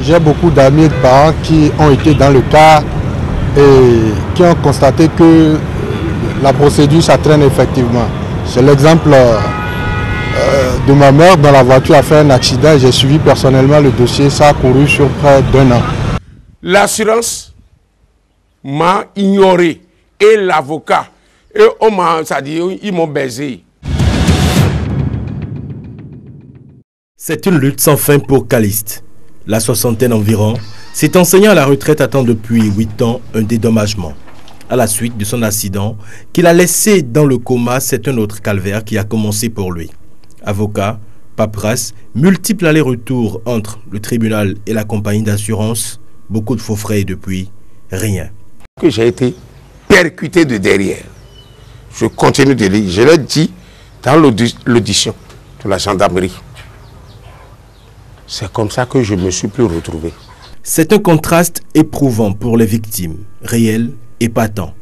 J'ai beaucoup d'amis et de parents qui ont été dans le cas et qui ont constaté que la procédure, ça traîne effectivement. C'est l'exemple de ma mère dont la voiture a fait un accident et j'ai suivi personnellement le dossier. Ça a couru sur près d'1 an. L'assurance m'a ignoré et l'avocat, et ils m'ont baisé. C'est une lutte sans fin pour Caliste. La soixantaine environ, cet enseignant à la retraite attend depuis 8 ans un dédommagement. À la suite de son accident qu'il a laissé dans le coma, c'est un autre calvaire qui a commencé pour lui. Avocat, paperasse, multiples allers-retours entre le tribunal et la compagnie d'assurance, beaucoup de faux frais et depuis, rien. J'ai été percuté de derrière. Je continue de lire. Je l'ai dit dans l'audition de la gendarmerie. C'est comme ça que je ne me suis plus retrouvé. C'est un contraste éprouvant pour les victimes, réel et patent.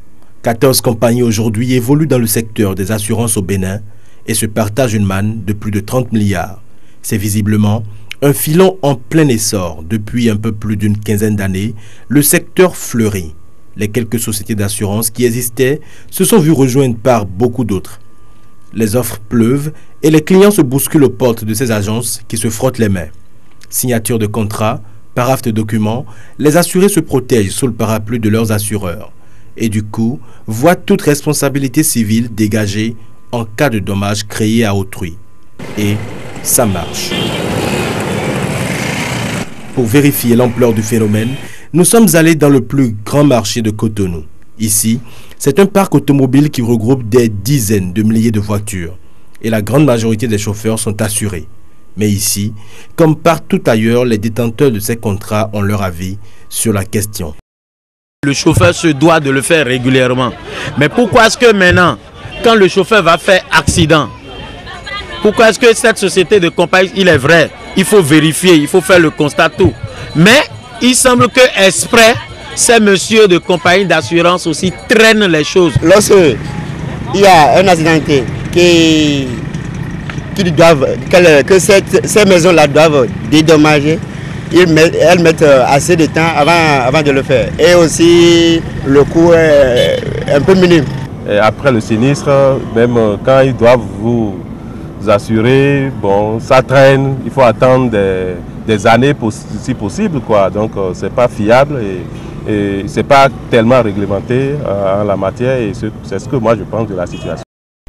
14 compagnies aujourd'hui évoluent dans le secteur des assurances au Bénin et se partagent une manne de plus de 30 milliards. C'est visiblement un filon en plein essor. Depuis un peu plus d'une quinzaine d'années, le secteur fleurit. Les quelques sociétés d'assurance qui existaient se sont vues rejoindre par beaucoup d'autres. Les offres pleuvent et les clients se bousculent aux portes de ces agences qui se frottent les mains. Signature de contrats, paraphe de documents, les assurés se protègent sous le parapluie de leurs assureurs et du coup voient toute responsabilité civile dégagée en cas de dommages créés à autrui. Et ça marche. Pour vérifier l'ampleur du phénomène, nous sommes allés dans le plus grand marché de Cotonou. Ici, c'est un parc automobile qui regroupe des dizaines de milliers de voitures et la grande majorité des chauffeurs sont assurés. Mais ici, comme partout ailleurs, les détenteurs de ces contrats ont leur avis sur la question. Le chauffeur se doit de le faire régulièrement. Mais pourquoi est-ce que maintenant, quand le chauffeur va faire accident, pourquoi est-ce que cette société de compagnie, il est vrai, il faut vérifier, il faut faire le constat tout. Mais il semble que exprès, ces messieurs de compagnie d'assurance aussi traînent les choses. Lorsque il y a un accidenté que ces maisons-là doivent dédommager, elles mettent assez de temps avant de le faire. Et aussi, le coût est un peu minime. Et après le sinistre, même quand ils doivent vous assurer, bon, ça traîne, il faut attendre des années si possible, quoi. Donc, c'est pas fiable et c'est pas tellement réglementé en la matière et c'est ce que moi je pense de la situation.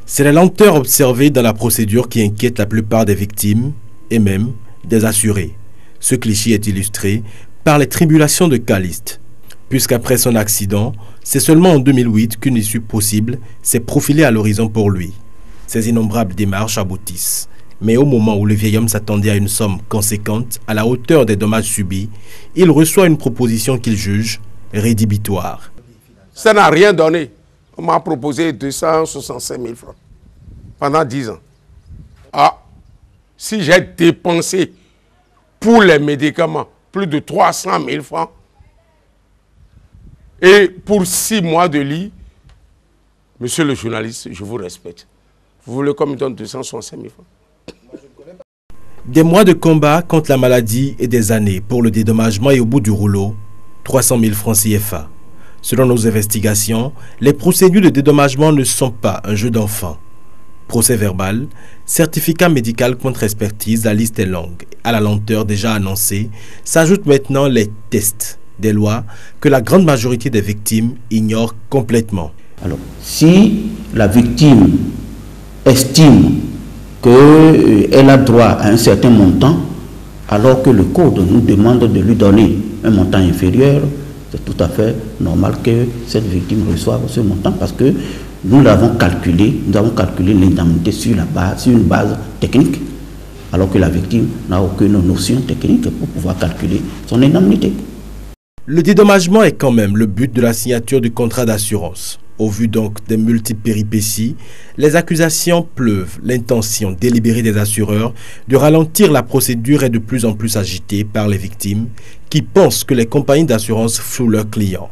C'est la lenteur observée dans la procédure qui inquiète la plupart des victimes et même des assurés. Ce cliché est illustré par les tribulations de Caliste, puisqu'après son accident, c'est seulement en 2008 qu'une issue possible s'est profilée à l'horizon pour lui. Ces innombrables démarches aboutissent. Mais au moment où le vieil homme s'attendait à une somme conséquente, à la hauteur des dommages subis, il reçoit une proposition qu'il juge rédhibitoire. Ça n'a rien donné. On m'a proposé 265 000 francs pendant 10 ans. Ah, si j'ai dépensé pour les médicaments plus de 300 000 francs et pour 6 mois de lit, monsieur le journaliste, je vous respecte. Vous voulez qu'on me donne 265 000 francs? Des mois de combat contre la maladie et des années pour le dédommagement et au bout du rouleau, 300 000 francs CFA. Selon nos investigations, les procédures de dédommagement ne sont pas un jeu d'enfant. Procès verbal, certificat médical contre expertise, la liste est longue. À la lenteur déjà annoncée, s'ajoutent maintenant les tests, des lois que la grande majorité des victimes ignorent complètement. Alors, si la victime estime qu'elle a droit à un certain montant, alors que le code nous demande de lui donner un montant inférieur, c'est tout à fait normal que cette victime reçoive ce montant parce que nous avons calculé l'indemnité sur une base technique, alors que la victime n'a aucune notion technique pour pouvoir calculer son indemnité. Le dédommagement est quand même le but de la signature du contrat d'assurance. Au vu donc des multiples péripéties, les accusations pleuvent. L'intention délibérée des assureurs de ralentir la procédure est de plus en plus agitée par les victimes qui pensent que les compagnies d'assurance flouent leurs clients.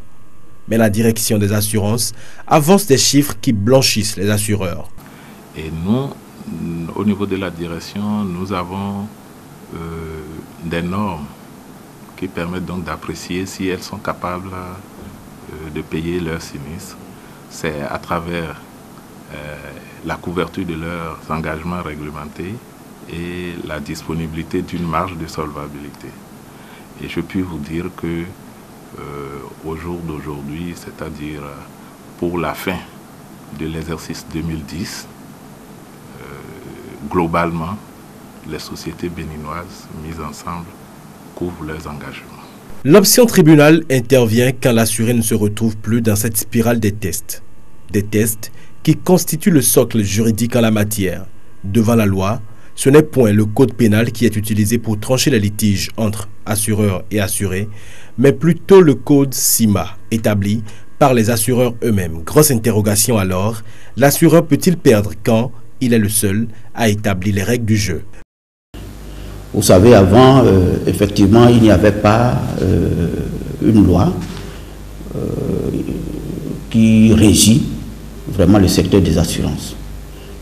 Mais la direction des assurances avance des chiffres qui blanchissent les assureurs. Et nous, au niveau de la direction, nous avons des normes qui permettent donc d'apprécier si elles sont capables de payer leurs sinistres. C'est à travers la couverture de leurs engagements réglementés et la disponibilité d'une marge de solvabilité. Et je puis vous dire que au jour d'aujourd'hui, c'est-à-dire pour la fin de l'exercice 2010, globalement, les sociétés béninoises mises ensemble couvrent leurs engagements. L'option tribunal intervient quand l'assuré ne se retrouve plus dans cette spirale des tests. Des tests qui constituent le socle juridique en la matière. Devant la loi, ce n'est point le code pénal qui est utilisé pour trancher les litiges entre assureurs et assurés, mais plutôt le code CIMA, établi par les assureurs eux-mêmes. Grosse interrogation alors, l'assureur peut-il perdre quand il est le seul à établir les règles du jeu? Vous savez, avant, effectivement, il n'y avait pas une loi qui régit vraiment le secteur des assurances.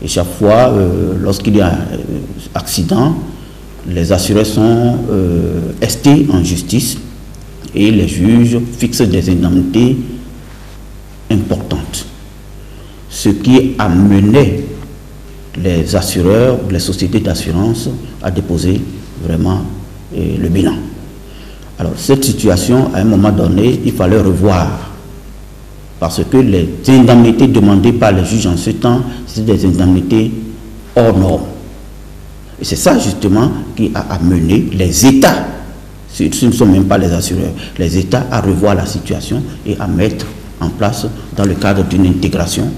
Et chaque fois, lorsqu'il y a un accident, les assurés sont estés en justice et les juges fixent des indemnités importantes. Ce qui a mené les assureurs, les sociétés d'assurance à déposer vraiment le bilan. Alors cette situation, à un moment donné, il fallait revoir. Parce que les indemnités demandées par les juges en ce temps, c'est des indemnités hors normes. Et c'est ça justement qui a amené les États, ce ne sont même pas les assureurs, les États à revoir la situation et à mettre en place, dans le cadre d'une intégration,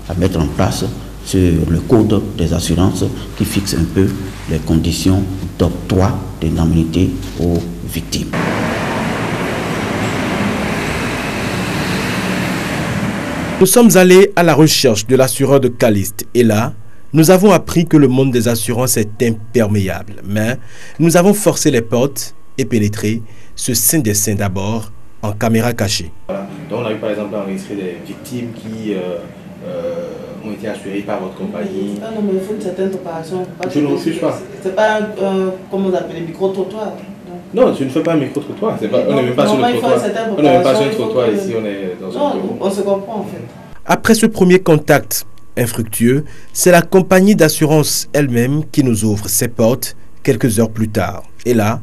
à mettre en place sur le code des assurances qui fixe un peu les conditions d'octroi d'indemnités aux victimes. Nous sommes allés à la recherche de l'assureur de Caliste et là, nous avons appris que le monde des assurances est imperméable. Mais nous avons forcé les portes et pénétré ce saint des saints d'abord en caméra cachée. Voilà. Donc on a eu par exemple enregistré des victimes qui ont été assurées par votre compagnie. Non, mais il faut une certaine préparation. Je ne refuse pas. C'est pas comment vous appelez, micro-trottoir. Non, je ne fais pas un micro-trottoir. On n'est même pas sur le trottoir. On n'est même pas sur le trottoir ici, on est dans un bureau. On se comprend en fait. Après ce premier contact infructueux, c'est la compagnie d'assurance elle-même qui nous ouvre ses portes quelques heures plus tard. Et là,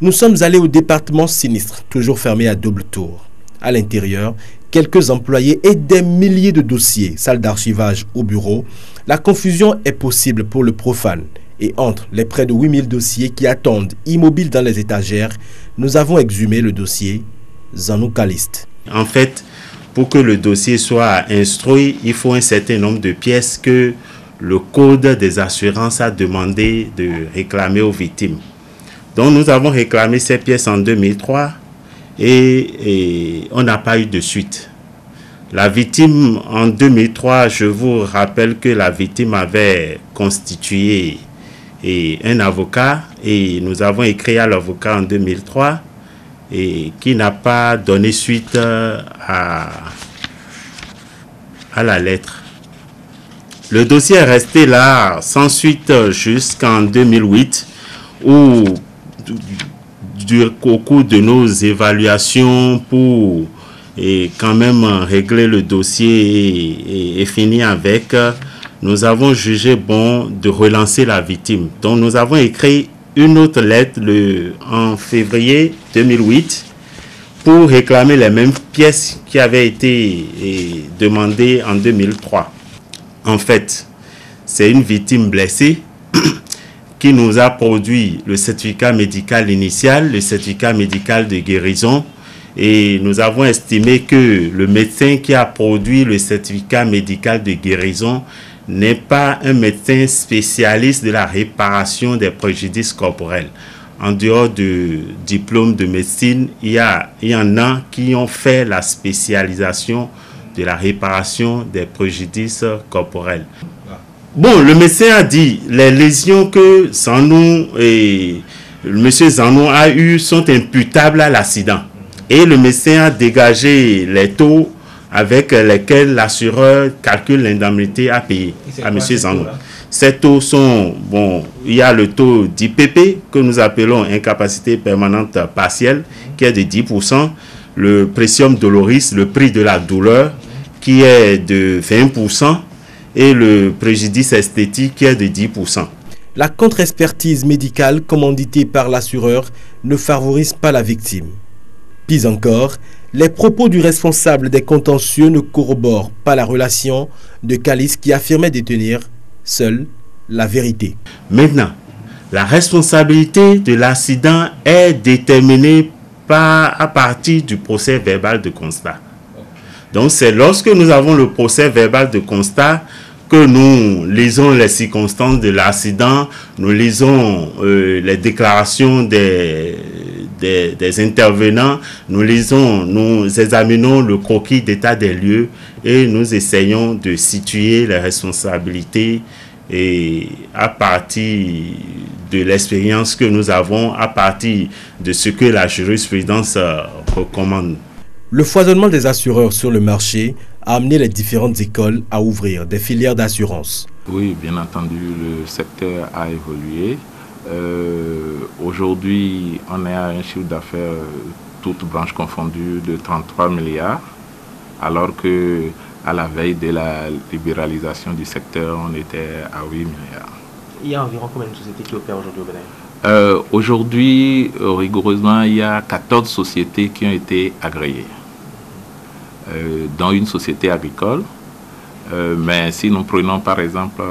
nous sommes allés au département sinistre, toujours fermé à double tour. À l'intérieur, quelques employés et des milliers de dossiers, salle d'archivage au bureau. La confusion est possible pour le profane. Et entre les près de 8000 dossiers qui attendent immobiles dans les étagères, nous avons exhumé le dossier Zanou Caliste. En fait, pour que le dossier soit instruit, il faut un certain nombre de pièces que le Code des assurances a demandé de réclamer aux victimes. Donc nous avons réclamé ces pièces en 2003 et on n'a pas eu de suite. La victime en 2003, je vous rappelle que la victime avait constitué un avocat et nous avons écrit à l'avocat en 2003 et qui n'a pas donné suite à la lettre. Le dossier est resté là sans suite jusqu'en 2008 où au cours de nos évaluations pour quand même régler le dossier et finir avec, nous avons jugé bon de relancer la victime. Donc nous avons écrit une autre lettre en février 2008 pour réclamer les mêmes pièces qui avaient été demandées en 2003. En fait, c'est une victime blessée qui nous a produit le certificat médical initial, le certificat médical de guérison, et nous avons estimé que le médecin qui a produit le certificat médical de guérison n'est pas un médecin spécialiste de la réparation des préjudices corporels. En dehors du diplôme de médecine, il y en a qui ont fait la spécialisation de la réparation des préjudices corporels. Bon, le médecin a dit les lésions que M. Zanou a eues sont imputables à l'accident. Et le médecin a dégagé les taux avec lesquels l'assureur calcule l'indemnité à payer à M. Zanou. Ces taux sont, bon, il y a le taux d'IPP que nous appelons incapacité permanente partielle qui est de 10%, le Presium doloris, le prix de la douleur qui est de 20% et le préjudice esthétique qui est de 10%. La contre-expertise médicale commanditée par l'assureur ne favorise pas la victime. Pis encore, les propos du responsable des contentieux ne corroborent pas la relation de Calice qui affirmait détenir seule la vérité. Maintenant, la responsabilité de l'accident est déterminée à partir du procès verbal de constat. Donc c'est lorsque nous avons le procès verbal de constat que nous lisons les circonstances de l'accident, nous lisons les déclarations des intervenants, nous examinons le croquis d'état des lieux et nous essayons de situer les responsabilités et à partir de l'expérience que nous avons, à partir de ce que la jurisprudence recommande. Le foisonnement des assureurs sur le marché a amené les différentes écoles à ouvrir des filières d'assurance. Oui, bien entendu, le secteur a évolué. Aujourd'hui, on est à un chiffre d'affaires, toutes branches confondues, de 33 milliards, alors que à la veille de la libéralisation du secteur, on était à 8 milliards. Il y a environ combien de sociétés qui opèrent aujourd'hui au Bénin? Aujourd'hui, rigoureusement, il y a 14 sociétés qui ont été agréées, dont une société agricole. Mais si nous prenons par exemple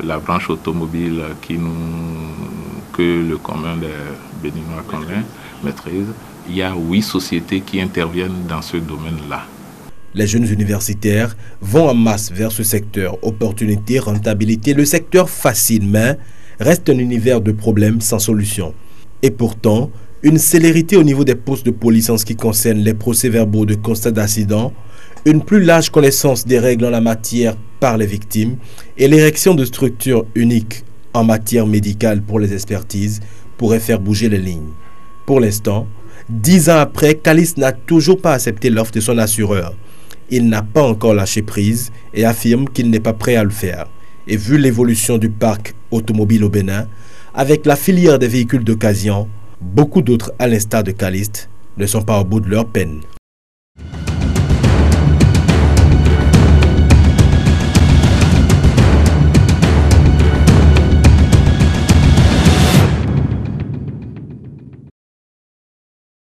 la branche automobile que le commun des Béninois connaît, maîtrise, il y a 8 sociétés qui interviennent dans ce domaine-là. Les jeunes universitaires vont en masse vers ce secteur. Opportunité, rentabilité, le secteur facile, mais reste un univers de problèmes sans solution. Et pourtant, une célérité au niveau des postes de police en ce qui concerne les procès-verbaux de constat d'accident, une plus large connaissance des règles en la matière par les victimes et l'érection de structures uniques en matière médicale pour les expertises pourraient faire bouger les lignes. Pour l'instant, 10 ans après, Calice n'a toujours pas accepté l'offre de son assureur. Il n'a pas encore lâché prise et affirme qu'il n'est pas prêt à le faire. Et vu l'évolution du parc automobile au Bénin, avec la filière des véhicules d'occasion, beaucoup d'autres, à l'instar de Calice, ne sont pas au bout de leur peine.